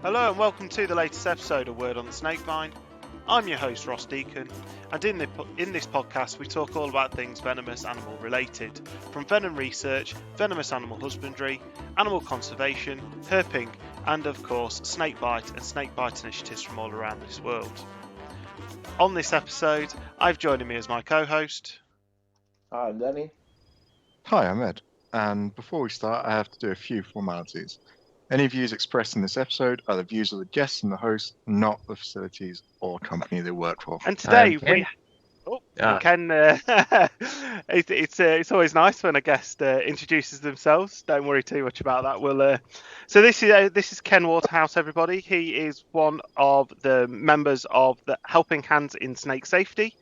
Hello and welcome to the latest episode of Word on the Snakevine. I'm your host Ross Deacon, and in this podcast we talk all about things venomous animal related, from venom research, venomous animal husbandry, animal conservation, herping, and of course snakebite and snakebite initiatives from all around this world. On this episode, I've joining me as my co-host. Hi, I'm Danny. Hi, I'm Ed. And before we start, I have to do a few formalities. Any views expressed in this episode are the views of the guests and the host, not the facilities or company they work for. And today Ken, it's always nice when a guest introduces themselves. Don't worry too much about that. So this is Ken Waterhouse, everybody. He is one of the members of the Helping Hands in Snake Safety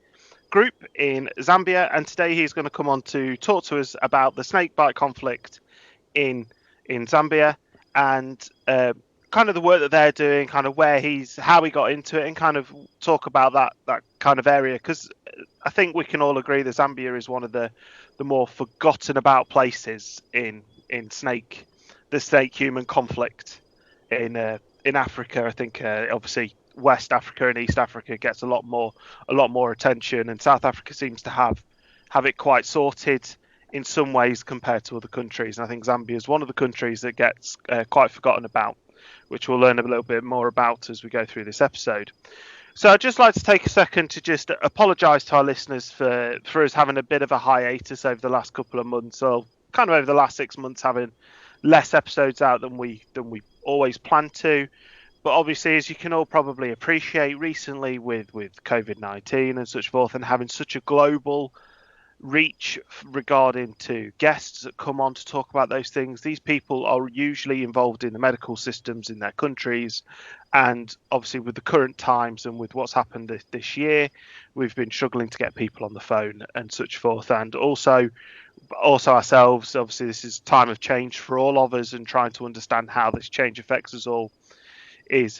group in Zambia, and today he's going to come on to talk to us about the snake bite conflict in Zambia, and kind of the work that they're doing, kind of how he got into it, and kind of talk about that kind of area, because I think we can all agree that Zambia is one of the more forgotten about places in the snake human conflict in Africa. I think obviously West Africa and East Africa gets a lot more attention, and South Africa seems to have it quite sorted in some ways compared to other countries. And I think Zambia is one of the countries that gets quite forgotten about, which we'll learn a little bit more about as we go through this episode. So I'd just like to take a second to just apologise to our listeners for us having a bit of a hiatus over the last couple of months, or kind of over the last 6 months having less episodes out than we always planned to. But obviously, as you can all probably appreciate, recently with COVID-19 and such forth, and having such a global reach regarding to guests that come on to talk about those things, these people are usually involved in the medical systems in their countries, and obviously with the current times and with what's happened this year, we've been struggling to get people on the phone and such forth, and also ourselves. Obviously this is time of change for all of us, and trying to understand how this change affects us all is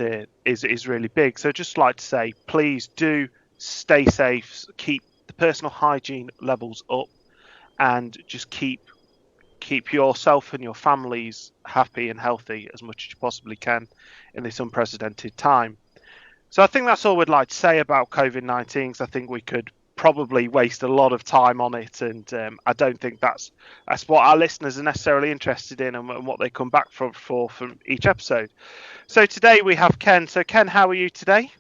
really big. So just like to say, please do stay safe, keep the personal hygiene levels up, and just keep yourself and your families happy and healthy as much as you possibly can in this unprecedented time. So I think that's all we'd like to say about COVID-19, because I think we could probably waste a lot of time on it, and I don't think that's what our listeners are necessarily interested in, and what they come back from each episode. So today we have Ken. So Ken, how are you today?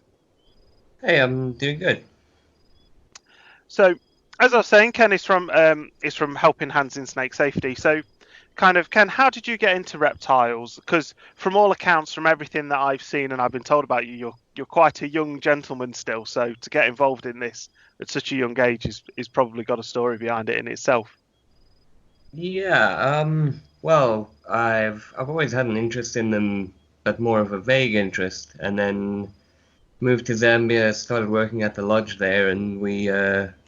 Hey, I'm doing good. So, as I was saying, Ken is from Helping Hands in Snake Safety. So, kind of, Ken, how did you get into reptiles? Because from all accounts, from everything that I've seen and I've been told about you, you're quite a young gentleman still. So, to get involved in this at such a young age is probably got a story behind it in itself. Yeah. Well, I've always had an interest in them, but more of a vague interest, and then moved to Zambia, started working at the lodge there, and we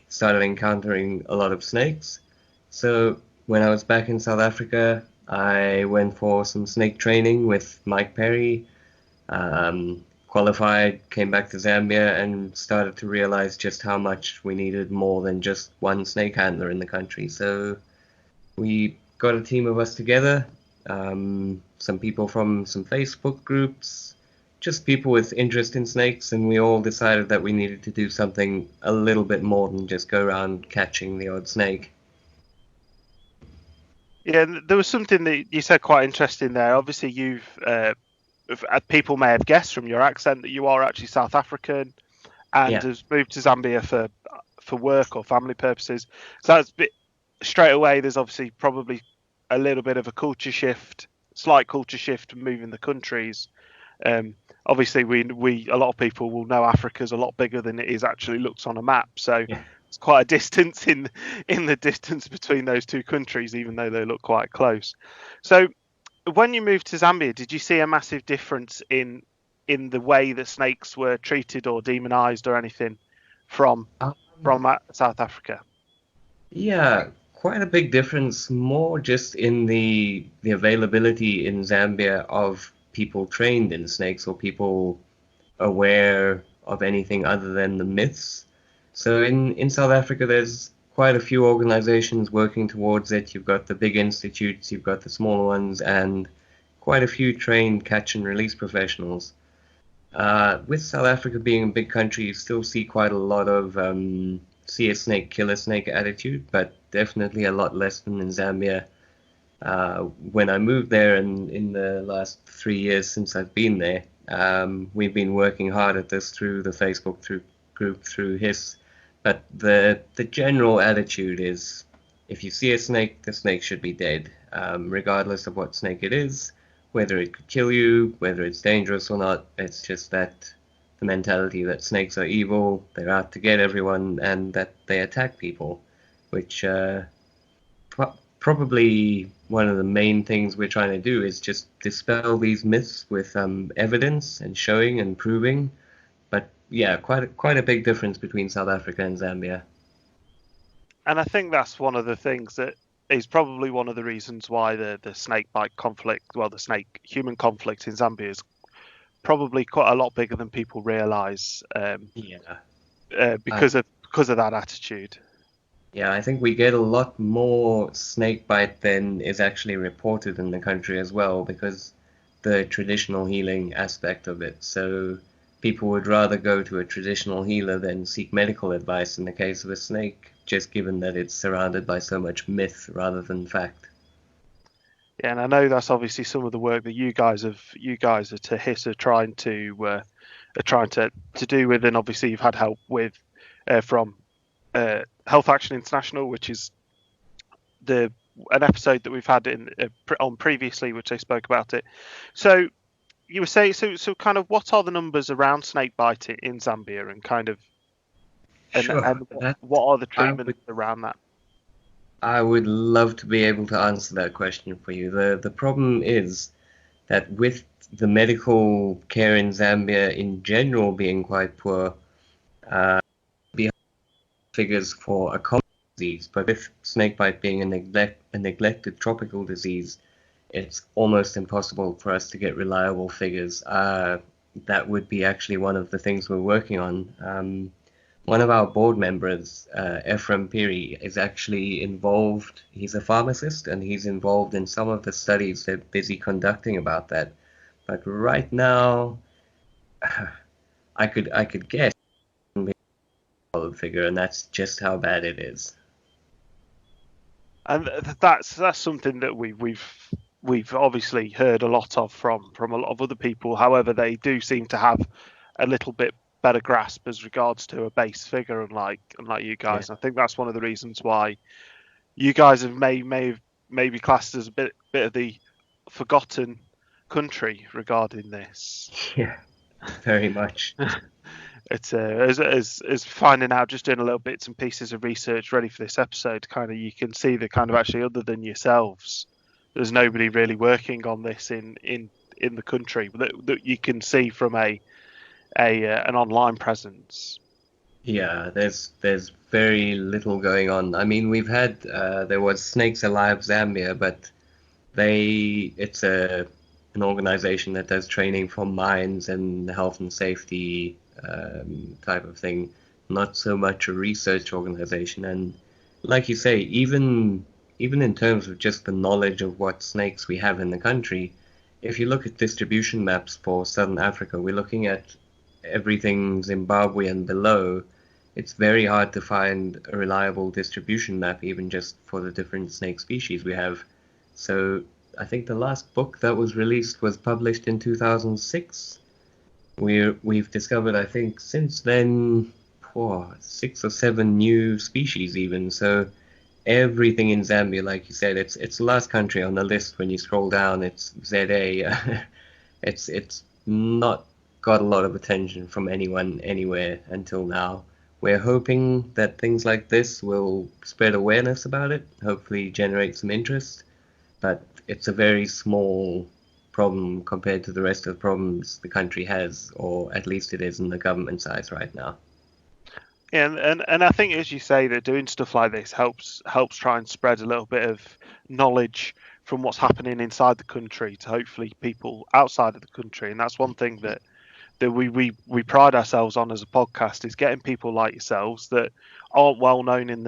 started encountering a lot of snakes. So when I was back in South Africa, I went for some snake training with Mike Perry, qualified, came back to Zambia, and started to realize just how much we needed more than just one snake handler in the country. So we got a team of us together, some people from some Facebook groups, just people with interest in snakes, and we all decided that we needed to do something a little bit more than just go around catching the odd snake. Yeah, there was something that you said quite interesting there. Obviously, you've people may have guessed from your accent that you are actually South African, and has moved to Zambia for work or family purposes. So that's straight away. There's obviously probably a little bit of a slight culture shift, moving the countries. Obviously, a lot of people will know Africa's a lot bigger than it actually looks on a map. So it's quite a distance in the distance between those two countries, even though they look quite close. So when you moved to Zambia, did you see a massive difference in the way that snakes were treated or demonized or anything from South Africa? Yeah, quite a big difference. More just in the availability in Zambia of people trained in snakes, or people aware of anything other than the myths. So in South Africa, there's quite a few organizations working towards it. You've got the big institutes, you've got the smaller ones, and quite a few trained catch and release professionals. With South Africa being a big country, you still see quite a lot of see a snake, kill a snake attitude, but definitely a lot less than in Zambia. When I moved there, and in the last 3 years since I've been there, we've been working hard at this through the Facebook group, through HISS. But the general attitude is, if you see a snake, the snake should be dead, regardless of what snake it is, whether it could kill you, whether it's dangerous or not. It's just that the mentality that snakes are evil, they're out to get everyone, and that they attack people, which probably one of the main things we're trying to do is just dispel these myths with evidence and showing and proving. But yeah, quite a big difference between South Africa and Zambia. And I think that's one of the things that is probably one of the reasons why the snake bite conflict, well, the snake human conflict in Zambia is probably quite a lot bigger than people realise. Because of that attitude. Yeah, I think we get a lot more snake bite than is actually reported in the country as well, because the traditional healing aspect of it. So people would rather go to a traditional healer than seek medical advice in the case of a snake, just given that it's surrounded by so much myth rather than fact. Yeah, and I know that's obviously some of the work that you guys at HHISS are trying to do with, and obviously you've had help with from Health Action International, which is an episode that we've had on previously, which they spoke about it. So you were saying, so kind of, what are the numbers around snake bite in Zambia, and kind of, and what are the treatments around that? I would love to be able to answer that question for you. The problem is that with the medical care in Zambia in general being quite poor, figures for a common disease, but with snakebite being a neglected tropical disease, it's almost impossible for us to get reliable figures. That would be actually one of the things we're working on. One of our board members, Ephraim Piri, is actually involved. He's a pharmacist, and he's involved in some of the studies they're busy conducting about that. But right now, I could guess figure, and that's just how bad it is. And that's something that we've obviously heard a lot of from a lot of other people. However, they do seem to have a little bit better grasp as regards to a base figure, unlike you guys. Yeah. I think that's one of the reasons why you guys have maybe classed as a bit of the forgotten country regarding this. Yeah, very much. It's as finding out, just doing a little bits and pieces of research ready for this episode, kind of, you can see that kind of actually, other than yourselves, there's nobody really working on this in the country that you can see from an online presence. Yeah, there's very little going on. I mean, we've had there was Snakes Alive Zambia, but it's an organization that does training for mines and health and safety type of thing, not so much a research organization. And like you say, even in terms of just the knowledge of what snakes we have in the country, if you look at distribution maps for Southern Africa, we're looking at everything Zimbabwe and below. It's very hard to find a reliable distribution map, even just for the different snake species we have. So I think the last book that was released was published in 2006. We've discovered, I think, since then, 6 or 7 new species even. So everything in Zambia, like you said, it's the last country on the list. When you scroll down, it's ZA. It's not got a lot of attention from anyone anywhere until now. We're hoping that things like this will spread awareness about it, hopefully generate some interest, but it's a very small problem compared to the rest of the problems the country has, or at least it is in the government size right now. And I think, as you say, that doing stuff like this helps try and spread a little bit of knowledge from what's happening inside the country to hopefully people outside of the country. And that's one thing that we pride ourselves on as a podcast, is getting people like yourselves that aren't well known in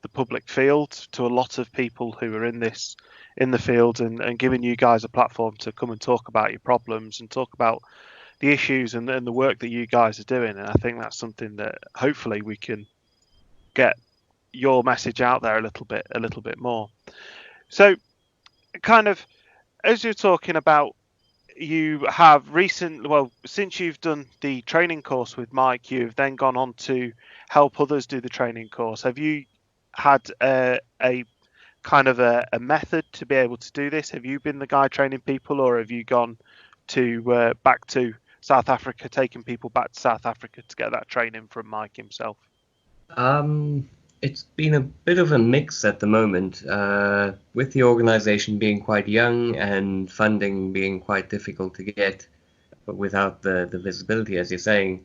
the public field to a lot of people who are in the field, and giving you guys a platform to come and talk about your problems and talk about the issues and the work that you guys are doing. And I think that's something that hopefully we can get your message out there a little bit more. So, kind of, as you're talking about, you have since you've done the training course with Mike, you've then gone on to help others do the training course. Have you had a kind of a method to be able to do this? Have you been the guy training people, or have you gone to back to South Africa, taking people back to South Africa to get that training from Mike himself? It's been a bit of a mix at the moment, with the organization being quite young and funding being quite difficult to get, but without the visibility, as you're saying.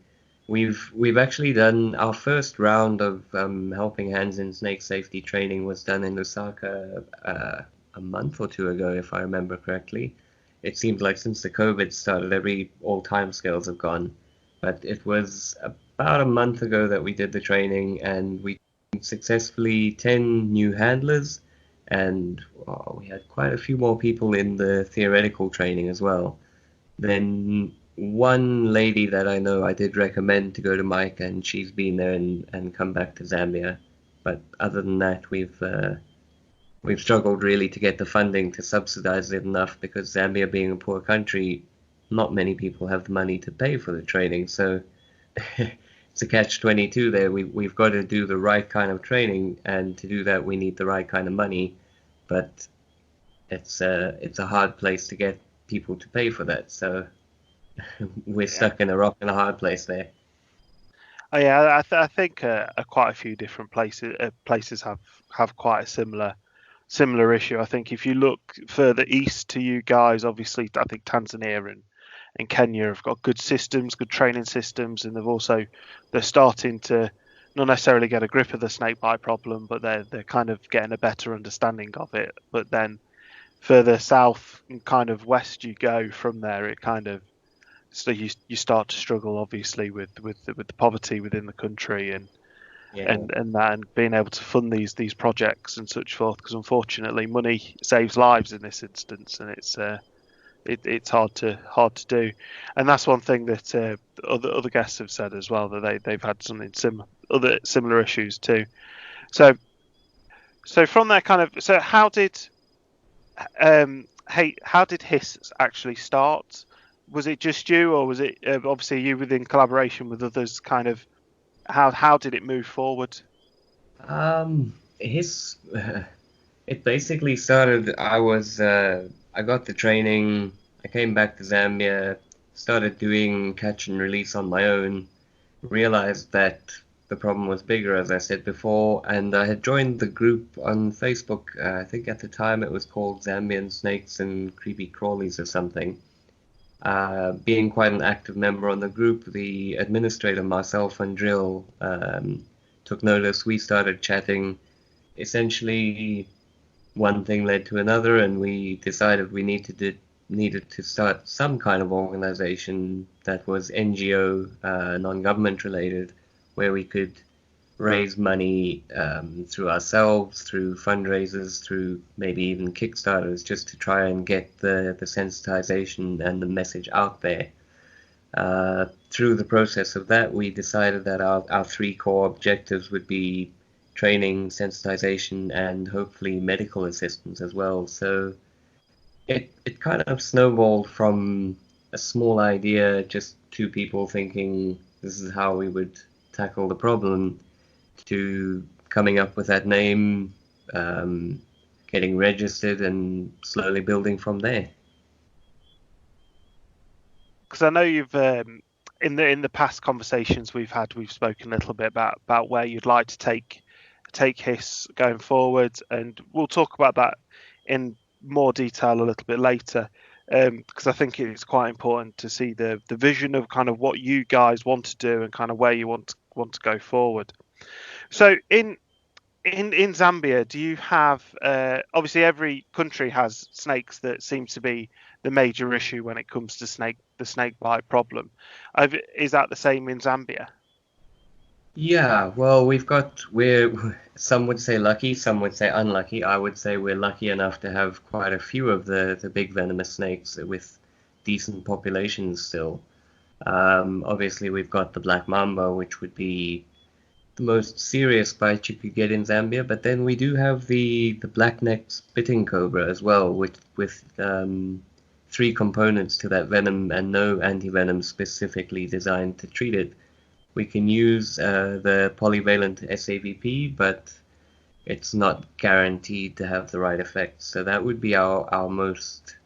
We've actually done our first round of helping hands in snake safety training was done in Lusaka a month or two ago, if I remember correctly. It seems like since the COVID started, all time scales have gone, but it was about a month ago that we did the training, and we successfully 10 new handlers, and we had quite a few more people in the theoretical training as well. Then one lady that I know I did recommend to go to Mike, and she's been there and come back to Zambia. But other than that, we've struggled really to get the funding to subsidize it enough, because Zambia being a poor country, not many people have the money to pay for the training. So it's a catch-22 there. We've got to do the right kind of training, and to do that we need the right kind of money. But it's a hard place to get people to pay for that. So we're stuck in a rock and a hard place there. Oh yeah, I think quite a few different places have quite a similar issue. I think if you look further east to you guys, obviously I think Tanzania and Kenya have got good systems, good training systems, and they're starting to not necessarily get a grip of the snakebite problem, but they're kind of getting a better understanding of it. But then further south and kind of west you go from there, it kind of, so you start to struggle obviously with the poverty within the country and being able to fund these projects and such forth, because unfortunately money saves lives in this instance, and it's hard to do. And that's one thing that other guests have said as well, that they've had something similar issues too. So from there kind of, so how did HHISS actually start? Was it just you, or was it obviously you within collaboration with others? Kind of, how did it move forward? HHISS, it basically started. I got the training. I came back to Zambia, started doing catch and release on my own. Realized that the problem was bigger, as I said before, and I had joined the group on Facebook. I think at the time it was called Zambian Snakes and Creepy Crawlies or something. Being quite an active member on the group, the administrator, myself and Drill, took notice. We started chatting. Essentially, one thing led to another, and we decided we needed to start some kind of organization that was NGO, non-government related, where we could raise money through ourselves, through fundraisers, through maybe even Kickstarters, just to try and get the sensitization and the message out there. Through the process of that, we decided that our three core objectives would be training, sensitization, and hopefully medical assistance as well. So it kind of snowballed from a small idea, just two people thinking this is how we would tackle the problem, to coming up with that name, getting registered, and slowly building from there. Because I know you've in the past conversations we've spoken a little bit about where you'd like to take HHISS going forward, and we'll talk about that in more detail a little bit later, because I think it's quite important to see the vision of kind of what you guys want to do and kind of where you want to go forward. So in Zambia, do you have obviously every country has snakes that seems to be the major issue when it comes to the snake bite problem. Is that the same in Zambia? Yeah, well, we're some would say lucky, some would say unlucky. I would say we're lucky enough to have quite a few of the big venomous snakes with decent populations still. Obviously, we've got the black mamba, which would be the most serious bite you could get in Zambia, but then we do have the black-necked spitting cobra as well, with three components to that venom and no antivenom specifically designed to treat it. We can use the polyvalent SAVP, but it's not guaranteed to have the right effect. So that would be our most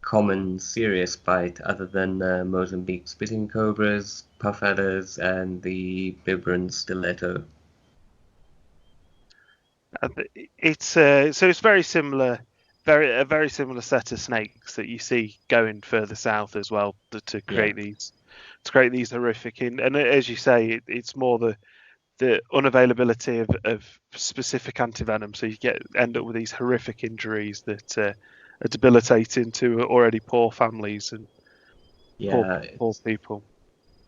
common serious bite, other than Mozambique spitting cobras, puff adders, and the Bibron stiletto. So it's very similar, a very similar set of snakes that you see going further south as well to Yeah, create these horrific. And as you say, it's more the unavailability of specific antivenom, so you end up with these horrific injuries that are debilitating to already poor families and yeah. poor people.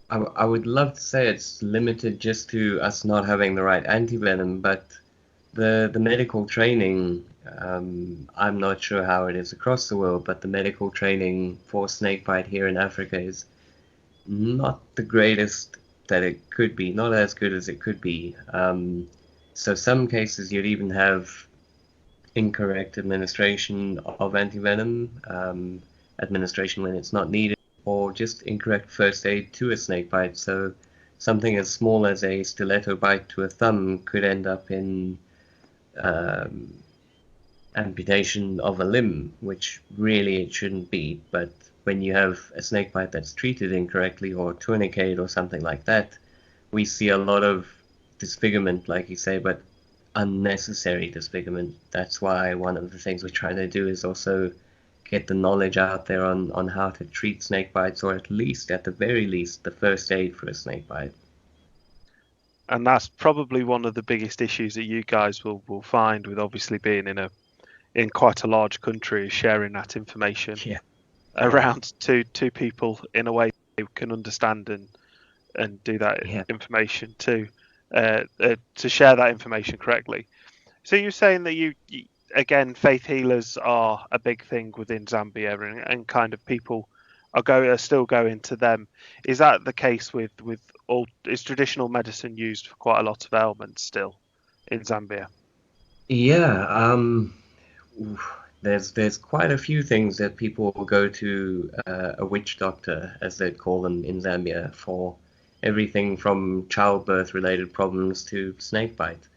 I would love to say it's limited just to us not having the right antivenom, but the medical training, I'm not sure how it is across the world, but the medical training for snakebite here in Africa is not the greatest that it could be, not as good as it could be. So some cases you'd even have incorrect administration of antivenom, administration when it's not needed, or just incorrect first aid to a snake bite. So something as small as a stiletto bite to a thumb could end up in um, amputation of a limb, which really it shouldn't be. But when you have a snake bite that's treated incorrectly, or tourniquet or something like that, we see a lot of disfigurement, like you say, but unnecessary disfigurement. That's why one of the things we're trying to do is also get the knowledge out there on how to treat snake bites, or at the very least, the first aid for a snake bite. And that's probably one of the biggest issues that you guys will find with obviously being in quite a large country, is sharing that information Yeah. around to people in a way they can understand and do that Yeah. information to share that information correctly. So you're saying that you again, faith healers are a big thing within Zambia, and kind of people are still going to them. Is that the case with all? Is traditional medicine used for quite a lot of ailments still in Zambia? Yeah, there's quite a few things that people will go to a witch doctor, as they'd call them in Zambia, for everything from childbirth related problems to snake bite.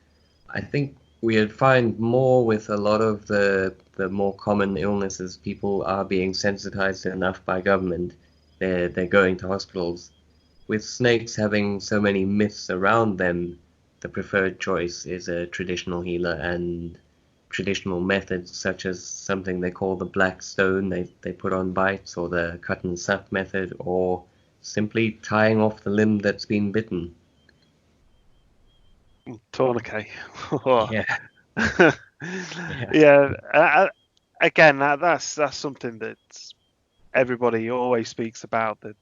I think we'd find more with a lot of the more common illnesses, people are being sensitized enough by government. They're going to hospitals. With snakes having so many myths around them, the preferred choice is a traditional healer, and traditional methods such as something they call the black stone they put on bites, or the cut and suck method, or simply tying off the limb that's been bitten. Tourniquet. Yeah, yeah, Yeah. Again, that's something that everybody always speaks about. That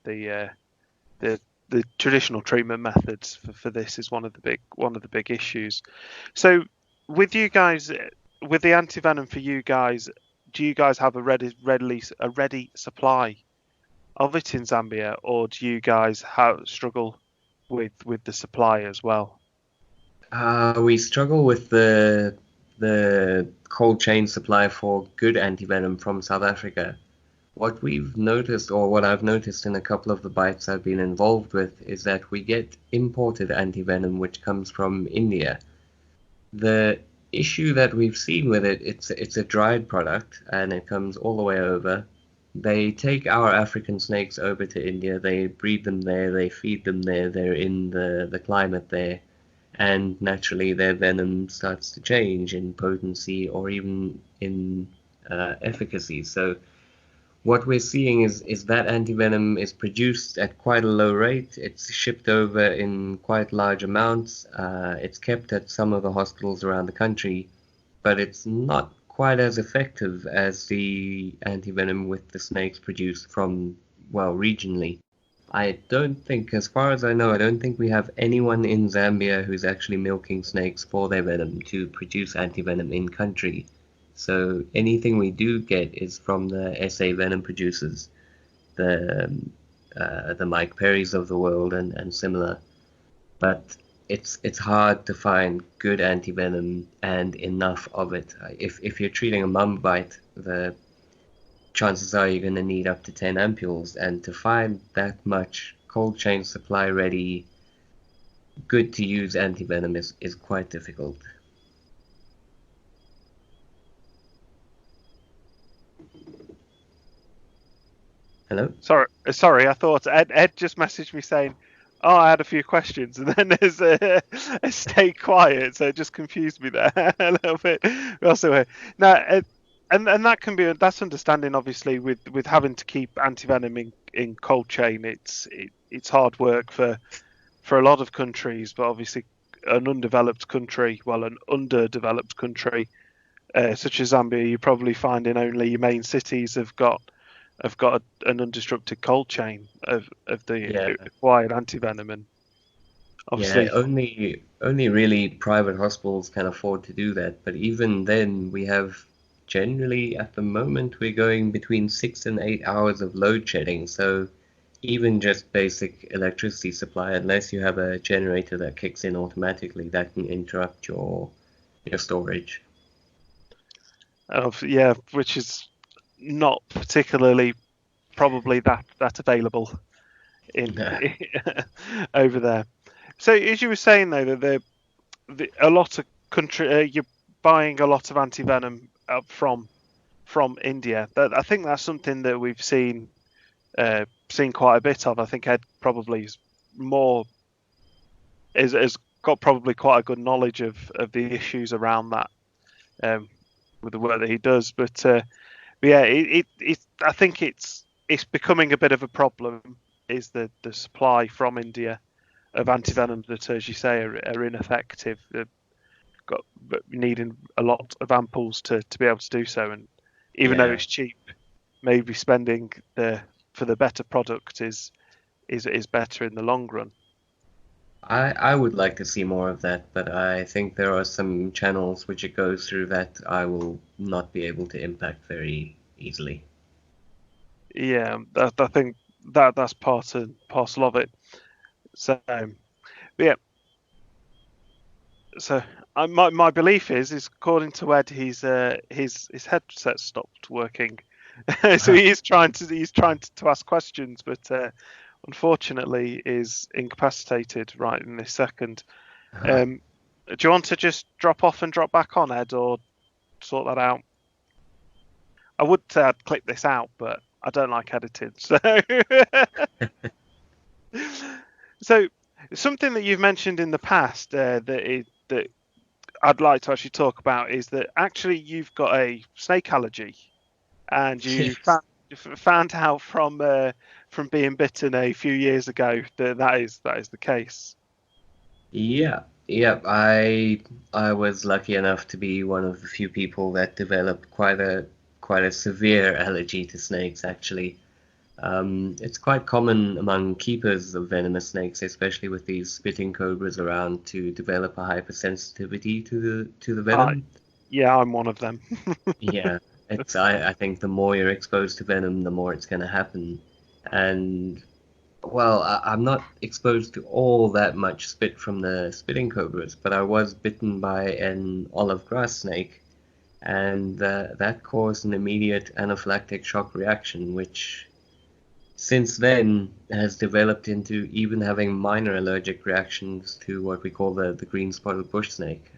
the traditional treatment methods for this is one of the big issues. So, with you guys, with the antivenom for you guys, do you guys have a ready supply of it in Zambia, or do you guys struggle with the supply as well? we struggle with the cold chain supply for good antivenom from South Africa. What we've noticed, or what I've noticed in a couple of the bites I've been involved with, is that we get imported antivenom which comes from India. The issue that we've seen with it, it's a dried product and it comes all the way over. They take our African snakes over to India, they breed them there, they feed them there, they're in the climate there, and naturally their venom starts to change in potency or even in efficacy. So what we're seeing is that antivenom is produced at quite a low rate. It's shipped over in quite large amounts. It's kept at some of the hospitals around the country, but it's not quite as effective as the antivenom with the snakes produced from, well, regionally. I don't think, as far as I know, I don't think we have anyone in Zambia who's actually milking snakes for their venom to produce antivenom in country. So anything we do get is from the SA venom producers, the Mike Perrys of the world and similar. But it's hard to find good antivenom and enough of it. If you're treating a mum bite, the chances are you're going to need up to 10 ampules, and to find that much cold chain supply ready, good to use antivenom is quite difficult. Hello? Sorry, I thought Ed just messaged me saying, "Oh, I had a few questions," and then there's a stay quiet, so it just confused me there a little bit. Also, now, and that can be that's understanding, obviously, with having to keep antivenom in cold chain. It's hard work for a lot of countries, but obviously an underdeveloped country, such as Zambia, you're probably finding only your main cities have got an undestructed cold chain of the acquired antivenom, and obviously only really private hospitals can afford to do that. But even then, we have generally at the moment we're going between 6 and 8 hours of load shedding. So even just basic electricity supply, unless you have a generator that kicks in automatically, that can interrupt your storage. Which is not particularly probably that available in over there. So as you were saying though, that a lot of country you're buying a lot of antivenom from India. I think that's something that we've seen quite a bit of. I think Ed probably has got probably quite a good knowledge of the issues around that with the work that he does. But I think it's becoming a bit of a problem. Is the supply from India of antivenom that, as you say, are ineffective. Got needing a lot of ampoules to be able to do so, and even though it's cheap, maybe spending for the better product is better in the long run. I would like to see more of that, but I think there are some channels which it goes through that I will not be able to impact very easily. Yeah, I think that's part and parcel of it. So, yeah. So my belief is according to Ed, his headset stopped working, so he's trying to ask questions, but unfortunately is incapacitated right in this second. Do you want to just drop off and drop back on, Ed, or sort that out? I would say I'd clip this out, but I don't like editing. So something that you've mentioned in the past that I'd like to actually talk about is that actually you've got a snake allergy, and you found out from being bitten a few years ago that is the case. Yeah. I was lucky enough to be one of the few people that developed quite a severe allergy to snakes, actually. It's quite common among keepers of venomous snakes, especially with these spitting cobras around, to develop a hypersensitivity to the venom. Yeah, I'm one of them. Yeah, I think the more you're exposed to venom, the more it's going to happen. And well, I'm not exposed to all that much spit from the spitting cobras, but I was bitten by an olive grass snake, and that caused an immediate anaphylactic shock reaction, which since then has developed into even having minor allergic reactions to what we call the green spotted bush snake,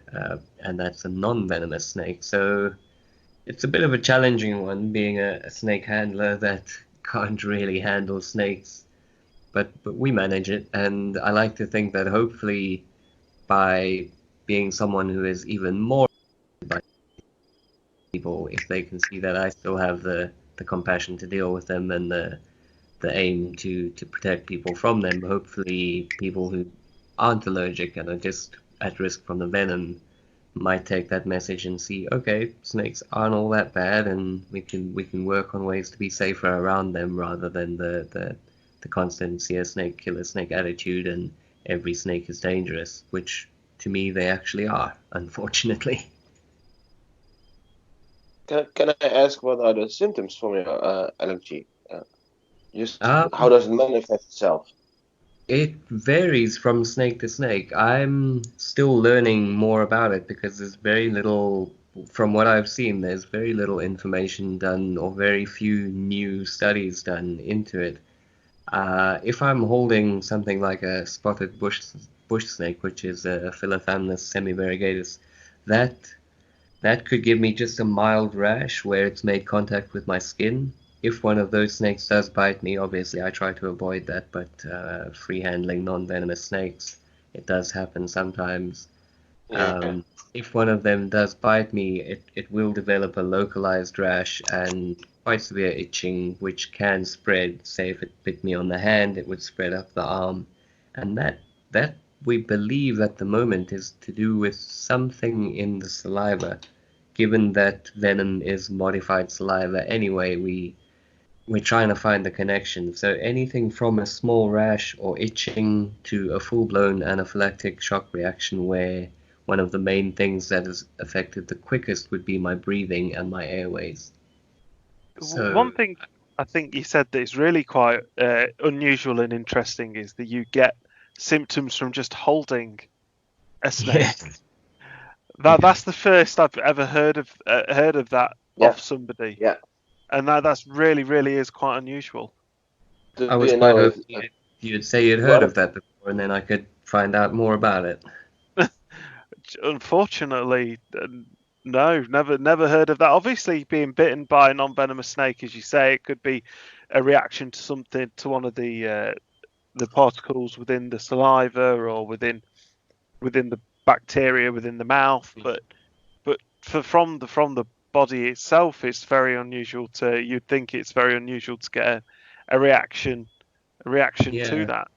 and that's a non-venomous snake. So it's a bit of a challenging one, being a snake handler that can't really handle snakes, but we manage it, and I like to think that hopefully by being someone who is even more by people, if they can see that I still have the compassion to deal with them and the aim to protect people from them, hopefully people who aren't allergic and are just at risk from the venom might take that message and see, okay, snakes aren't all that bad, and we can work on ways to be safer around them rather than the the constant see a snake, kill a snake attitude, and every snake is dangerous, which to me they actually are, unfortunately. Can I ask what are the symptoms from your allergy? Just Um, how does it manifest itself? It varies from snake to snake. I'm still learning more about it because there's very little, from what I've seen, there's very little information done or very few new studies done into it. If I'm holding something like a spotted bush snake, which is a Philothamnus semivariegatus, that that could give me just a mild rash where it's made contact with my skin. If one of those snakes does bite me, obviously I try to avoid that, but free handling non-venomous snakes, it does happen sometimes. Yeah. If one of them does bite me, it will develop a localized rash and quite severe itching, which can spread. Say if it bit me on the hand, it would spread up the arm. And that we believe at the moment is to do with something in the saliva. Given that venom is modified saliva anyway, we're trying to find the connection. So anything from a small rash or itching to a full-blown anaphylactic shock reaction where one of the main things that is affected the quickest would be my breathing and my airways. So, One thing I think you said that is really quite unusual and interesting is that you get symptoms from just holding a snake. yes. That's the first I've ever heard of that Yeah. off somebody. Yeah. And that's really is quite unusual. Do I was you quite know hoping you'd say you'd heard Well- of that before, and then I could find out more about it. Unfortunately, no, never heard of that. Obviously, being bitten by a non-venomous snake, as you say, it could be a reaction to something, to one of the particles within the saliva or within the bacteria within the mouth. But from the body itself, it's very unusual to. You'd think it's very unusual to get a reaction Yeah. to that.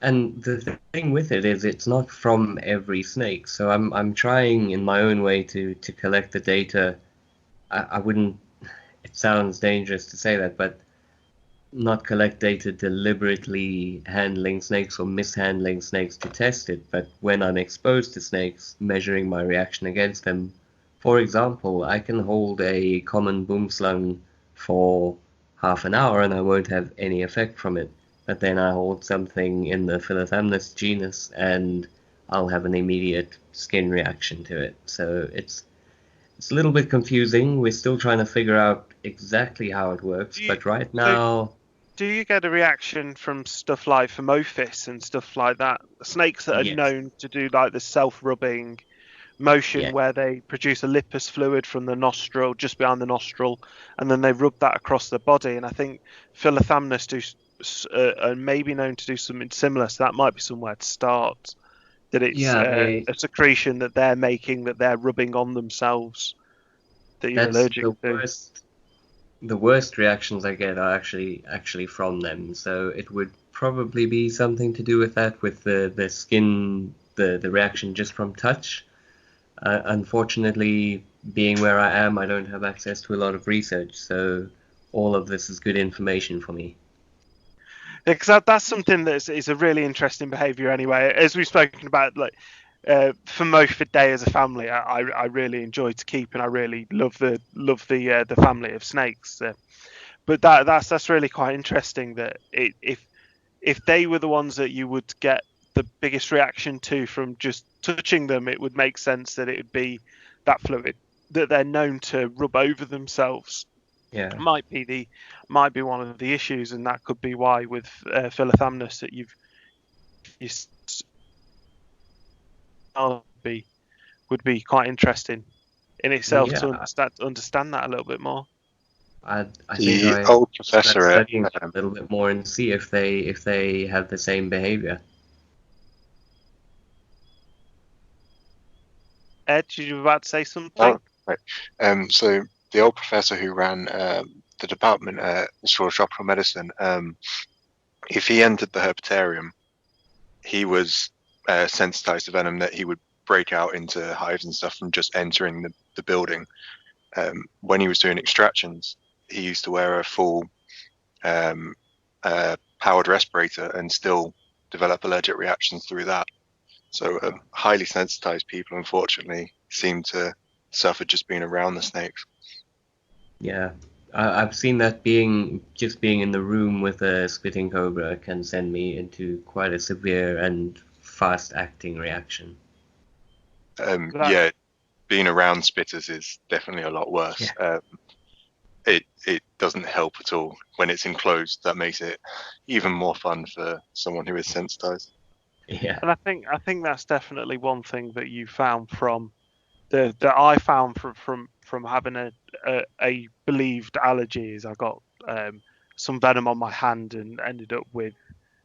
And the thing with it is it's not from every snake. So I'm trying in my own way to collect the data. I wouldn't, it sounds dangerous to say that, but not collect data deliberately handling snakes or mishandling snakes to test it, but when I'm exposed to snakes, measuring my reaction against them. For example, I can hold a common boomslang for half an hour and I won't have any effect from it. But then I hold something in the Philothamnus genus and I'll have an immediate skin reaction to it. So it's a little bit confusing. We're still trying to figure out exactly how it works, but right now... Do you get a reaction from stuff like Phomophis and stuff like that? Snakes that are Yes. known to do like the self-rubbing motion Yeah. where they produce a lipus fluid from the nostril, just behind the nostril, and then they rub that across the body. And I think Philothamnus are maybe known to do something similar, so that might be somewhere to start. That it's a secretion that they're making, that they're rubbing on themselves, that you're That's allergic the to. the worst reactions I get are actually from them. So it would probably be something to do with that, with the skin, the reaction just from touch. Unfortunately, being where I am, I don't have access to a lot of research, so all of this is good information for me. Because that's something that is a really interesting behaviour anyway. As we've spoken about, like for Mophid Day as a family, I really enjoy to keep, and I really love the family of snakes. But that's really quite interesting that if they were the ones that you would get the biggest reaction to from just touching them, it would make sense that it would be that fluid that they're known to rub over themselves. Yeah. Might be one of the issues, and that could be why with Philothamnus that you would be quite interesting in itself to understand that a little bit more. I The think I old start professor at studying a little bit more and see if they have the same behavior. Ed, you were about to say something? Oh, right. So the old professor who ran the department at the School of Tropical Medicine, if he entered the herpetarium, he was sensitized to venom, that he would break out into hives and stuff from just entering the building. When he was doing extractions, he used to wear a full powered respirator and still develop allergic reactions through that. So highly sensitized people, unfortunately, seem to suffer just being around the snakes. Yeah, I've seen that being in the room with a spitting cobra can send me into quite a severe and fast-acting reaction. Yeah, being around spitters is definitely a lot worse. Yeah. It doesn't help at all when it's enclosed. That makes it even more fun for someone who is sensitized. Yeah. And I think that's definitely one thing that you found from that I found from having a believed allergy is I got some venom on my hand and ended up with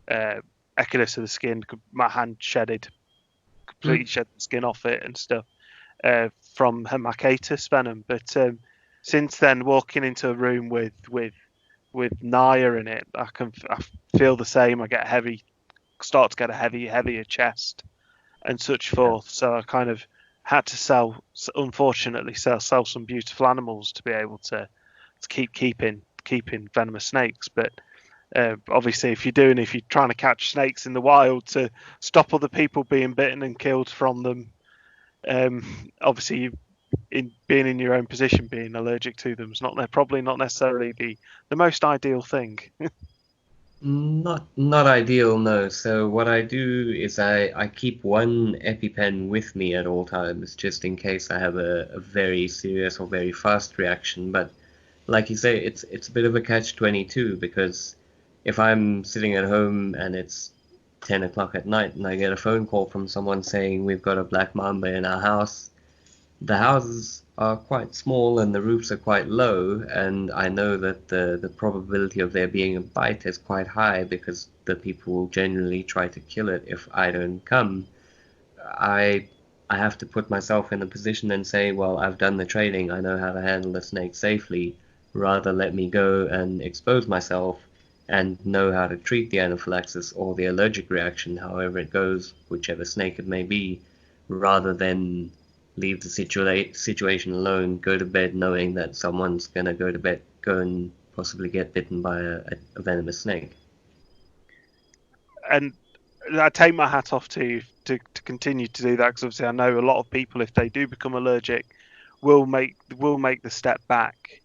echinus of the skin. My hand completely shed the skin off it and stuff from hematitis venom. But since then, walking into a room with Naya in it, I feel the same. I start to get a heavier chest and such forth. So I kind of had to unfortunately sell some beautiful animals to be able to keeping venomous snakes. But obviously, if you're trying to catch snakes in the wild to stop other people being bitten and killed from them, obviously in being in your own position, being allergic to them is probably not necessarily the most ideal thing. Not ideal, no. So what I do is I keep one EpiPen with me at all times, just in case I have a very serious or very fast reaction. But like you say, it's a bit of a catch-22, because if I'm sitting at home and it's 10 o'clock at night and I get a phone call from someone saying we've got a black mamba in our house, the houses are quite small and the roofs are quite low, and I know that the probability of there being a bite is quite high because the people will generally try to kill it if I don't come. I have to put myself in a position and say, well, I've done the training, I know how to handle the snake safely. Rather let me go and expose myself and know how to treat the anaphylaxis or the allergic reaction, however it goes, whichever snake it may be, rather than leave the situation alone, go to bed knowing that someone's going to go and possibly get bitten by a venomous snake. And I take my hat off to you to continue to do that, because obviously I know a lot of people, if they do become allergic, will make the step back.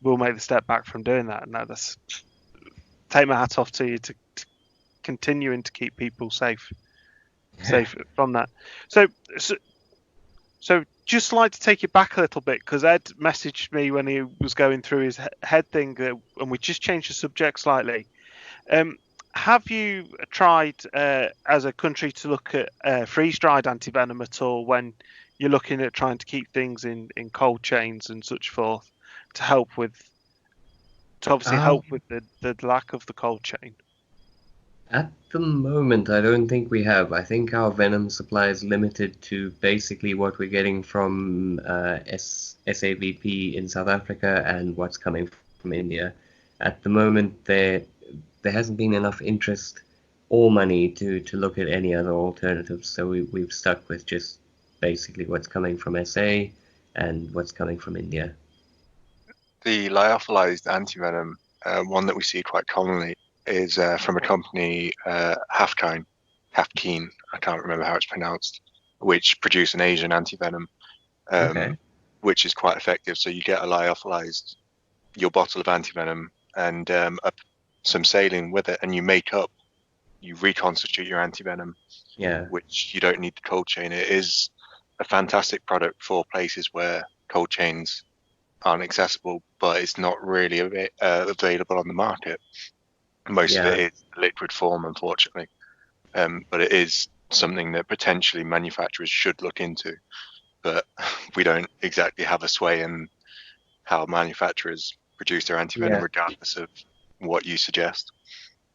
Will make the step back from doing that, and that's take my hat off to you to continuing to keep people safe from that. So just like to take you back a little bit, because Ed messaged me when he was going through his head thing, and we just changed the subject slightly. Have you tried as a country to look at freeze-dried antivenom at all when you're looking at trying to keep things in cold chains and such forth to help with the lack of the cold chain? At the moment, I don't think we have. I think our venom supply is limited to basically what we're getting from SAVP in South Africa and what's coming from India. At the moment, there hasn't been enough interest or money to look at any other alternatives, so we've stuck with just basically what's coming from SA and what's coming from India. The lyophilized antivenom, one that we see quite commonly, is from a company, Hafkeen, I can't remember how it's pronounced, which produce an Asian antivenom, which is quite effective. So you get a lyophilized, your bottle of antivenom, and some saline with it, and you reconstitute your antivenom, which you don't need the cold chain. It is a fantastic product for places where cold chains aren't accessible, but it's not really available on the market. Most of it is liquid form, unfortunately, but it is something that potentially manufacturers should look into, but we don't exactly have a sway in how manufacturers produce their antivenom, regardless of what you suggest.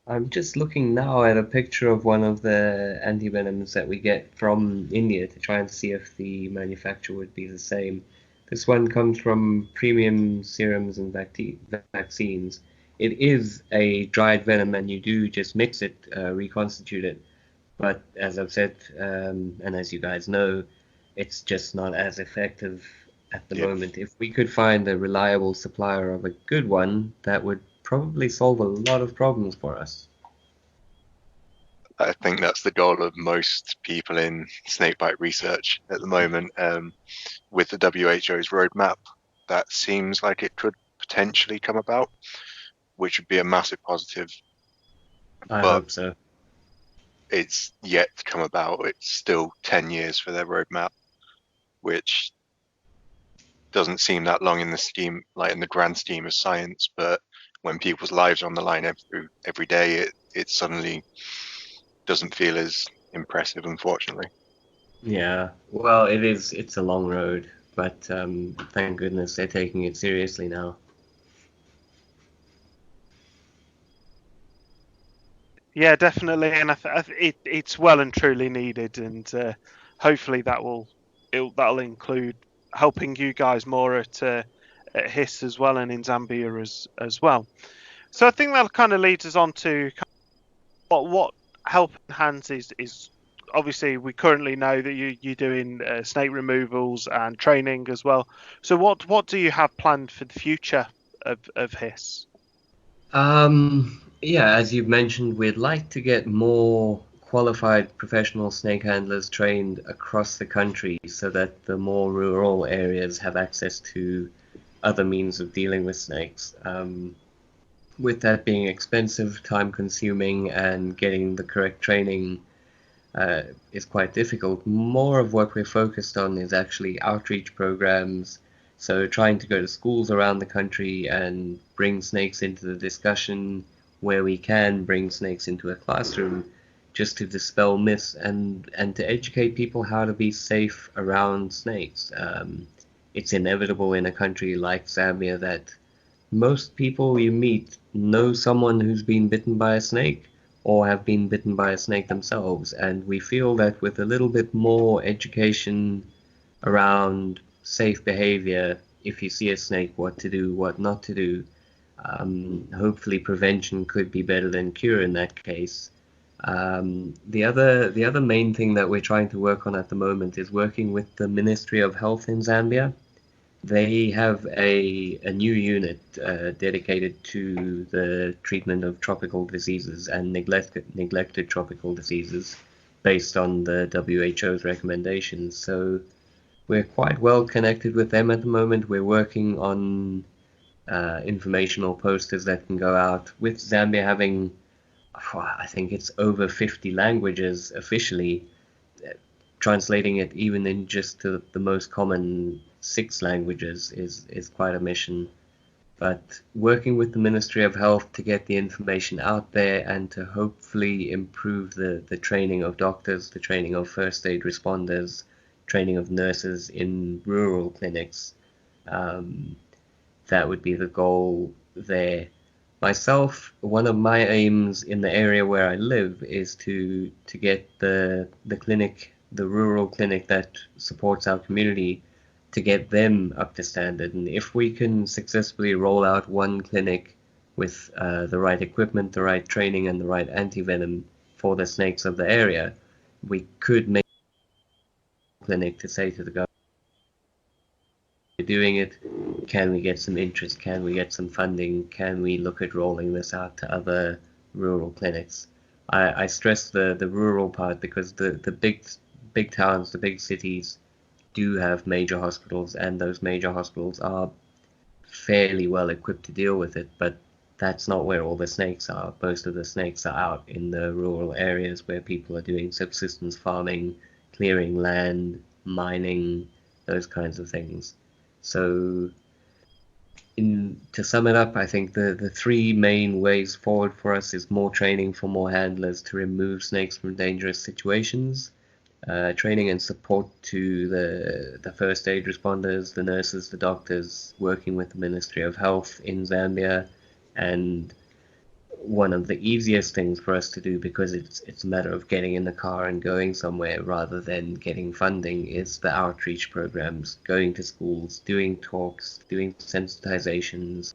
I'm just looking now at a picture of one of the antivenoms that we get from India to try and see if the manufacturer would be the same. This one comes from Premium Serums and Vaccines. It is a dried venom, and you do just mix it, reconstitute it. But as I've said, and as you guys know, it's just not as effective at the moment. If we could find a reliable supplier of a good one, that would probably solve a lot of problems for us. I think that's the goal of most people in snakebite research at the moment. With the WHO's roadmap, that seems like it could potentially come about, which would be a massive positive. I But hope so. it's yet to come about. It's still 10 years for their roadmap, which doesn't seem that long in the scheme, like in the grand scheme of science. But when people's lives are on the line every day, it suddenly doesn't feel as impressive, unfortunately. Yeah, well, it's a long road, but thank goodness they're taking it seriously now. Yeah, definitely, and it's well and truly needed, and hopefully that'll include helping you guys more at HISS as well, and in Zambia as well. So I think that kind of leads us on to what Helping Hands is. Obviously, we currently know that you're doing snake removals and training as well. So what do you have planned for the future of HISS? Yeah, as you've mentioned, we'd like to get more qualified professional snake handlers trained across the country so that the more rural areas have access to other means of dealing with snakes. With that being expensive, time-consuming, and getting the correct training is quite difficult. More of what we're focused on is actually outreach programs, so trying to go to schools around the country and bring snakes into the discussion where we can, bring snakes into a classroom just to dispel myths and to educate people how to be safe around snakes. It's inevitable in a country like Zambia that most people you meet know someone who's been bitten by a snake or have been bitten by a snake themselves, and we feel that with a little bit more education around safe behavior, if you see a snake, what to do, what not to do, hopefully prevention could be better than cure in that case. The other main thing that we're trying to work on at the moment is working with the Ministry of Health in Zambia. They have a new unit dedicated to the treatment of tropical diseases and neglected tropical diseases based on the WHO's recommendations. So we're quite well connected with them at the moment. We're working on informational posters that can go out, with Zambia having, I think it's over 50 languages officially. Translating it even in just the most common 6 languages is quite a mission. But working with the Ministry of Health to get the information out there and to hopefully improve the training of doctors, the training of first aid responders, training of nurses in rural clinics, that would be the goal there. Myself, one of my aims in the area where I live is to get the clinic, the rural clinic that supports our community, to get them up to standard. And if we can successfully roll out one clinic with the right equipment, the right training, and the right antivenom for the snakes of the area, we could make a clinic to say to the government, we're doing it, can we get some interest, can we get some funding, can we look at rolling this out to other rural clinics. I stress the rural part because the big towns, the big cities do have major hospitals, and those major hospitals are fairly well equipped to deal with it, but that's not where all the snakes are. Most of the snakes are out in the rural areas where people are doing subsistence farming, clearing land, mining, those kinds of things. So to sum it up, I think the 3 main ways forward for us is more training for more handlers to remove snakes from dangerous situations, training and support to the first aid responders, the nurses, the doctors, working with the Ministry of Health in Zambia. And one of the easiest things for us to do, because it's a matter of getting in the car and going somewhere rather than getting funding, is the outreach programs, going to schools, doing talks, doing sensitizations,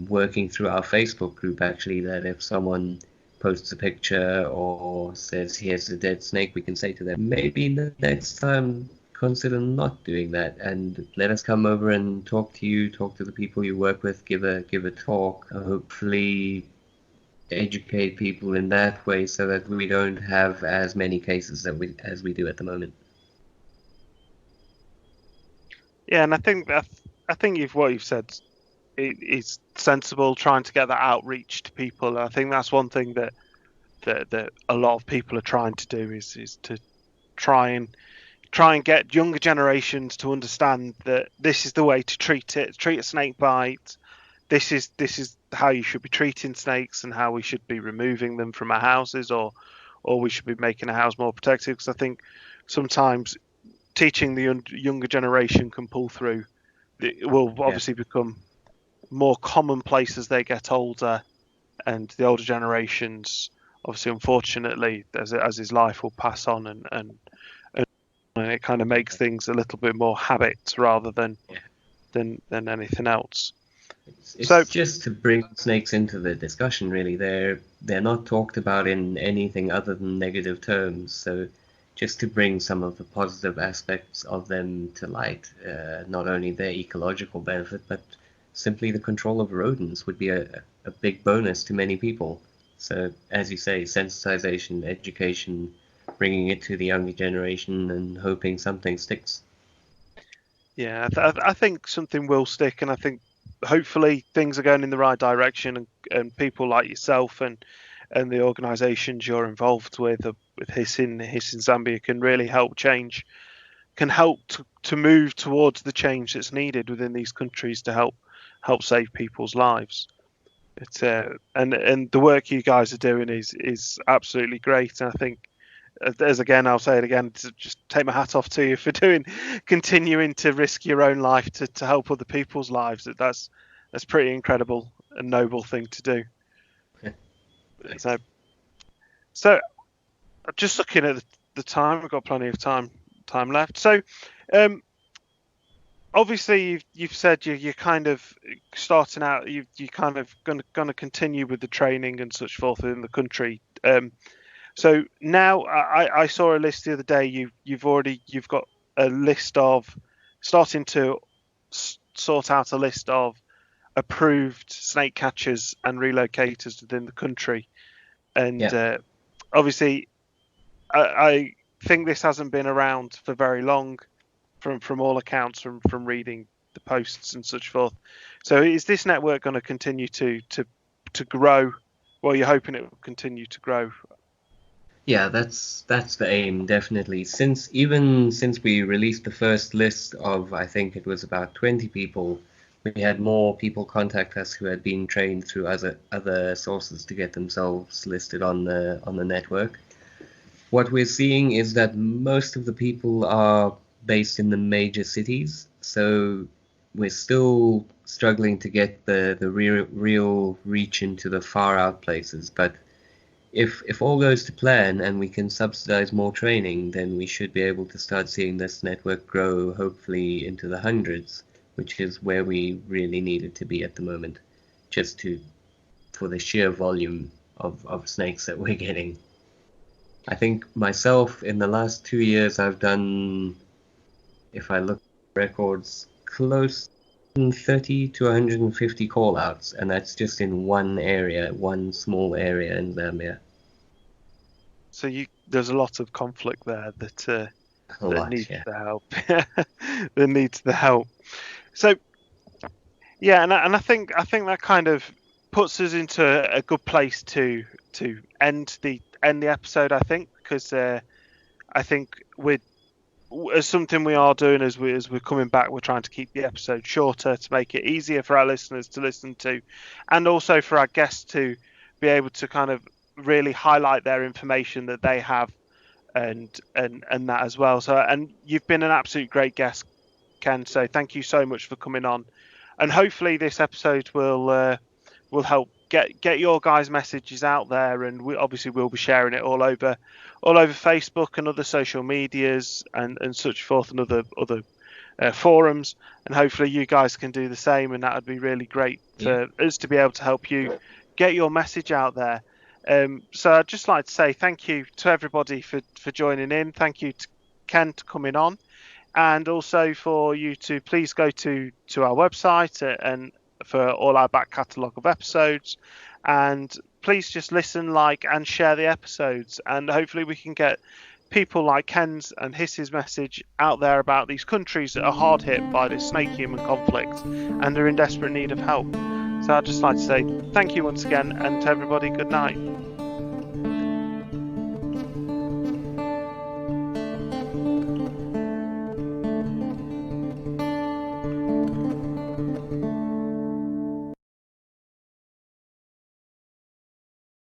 working through our Facebook group, actually, that if someone posts a picture or says here's a dead snake, we can say to them, maybe the next time consider not doing that and let us come over and talk to you, talk to the people you work with, give a talk, hopefully educate people in that way so that we don't have as many cases as we do at the moment. Yeah, and I think what you've said is sensible, trying to get that outreach to people. I think that's one thing that a lot of people are trying to do is to try and get younger generations to understand that this is the way to treat a snake bite. This is how you should be treating snakes and how we should be removing them from our houses, or we should be making a house more protected. Because I think sometimes teaching the younger generation can pull through. It will obviously become more commonplace as they get older, and the older generations, obviously, unfortunately, as his life will pass on, and it kind of makes things a little bit more habit rather than anything else. It's just to bring snakes into the discussion, really. They're not talked about in anything other than negative terms. So just to bring some of the positive aspects of them to light, not only their ecological benefit, but simply the control of rodents would be a big bonus to many people. So, as you say, sensitization, education, bringing it to the younger generation and hoping something sticks. Yeah, I think something will stick, and I think hopefully things are going in the right direction, and people like yourself and the organisations you're involved with HISS in Zambia can really help change, can help to move towards the change that's needed within these countries to help save people's lives. And the work you guys are doing is absolutely great, and I think, I'll say it again, to just take my hat off to you for continuing to risk your own life to help other people's lives. That's pretty incredible and noble thing to do. So just looking at the time, we've got plenty of time left. So obviously you've said you're kind of starting out. You kind of going to continue with the training and such forth within the country. So now I saw a list the other day. You've got a list of starting to sort out a list of approved snake catchers and relocators within the country, and obviously I think this hasn't been around for very long, from all accounts, from reading the posts and such forth. So is this network going to continue to grow? Well, you're hoping it will continue to grow. Yeah, that's the aim, definitely. Since we released the first list of, I think it was about 20 people, we had more people contact us who had been trained through other sources to get themselves listed on the network. What we're seeing is that most of the people are based in the major cities, so we're still struggling to get the real reach into the far out places, but if all goes to plan and we can subsidize more training, then we should be able to start seeing this network grow, hopefully into the hundreds, which is where we really need it to be at the moment, just for the sheer volume of snakes that we're getting. I think myself, in the last 2 years, I've done, if I look at records, close to 30 to 150 call-outs, and that's just in one small area in Zambia. So there's a lot of conflict there that needs the help. That needs the help. So yeah, and I think that kind of puts us into a good place to end the episode. I think, because I think as something we are doing as we're coming back, we're trying to keep the episode shorter to make it easier for our listeners to listen to, and also for our guests to be able to kind of really highlight their information that they have, and that as well. So, and you've been an absolute great guest, Ken. So thank you so much for coming on, and hopefully this episode will help get your guys' messages out there, and we'll be sharing it all over Facebook and other social medias and such forth, and other forums, and hopefully you guys can do the same, and that would be really great for us to be able to help you get your message out there. So I'd just like to say thank you to everybody for joining in. Thank you to Ken for coming on. and also for you to please go to our website and for all our back catalogue of episodes, and please just listen, like, and share the episodes, and hopefully we can get people like Ken's and HISS's message out there about these countries that are hard hit by this snake-human conflict and are in desperate need of help. So I'd just like to say thank you once again, and to everybody, good night.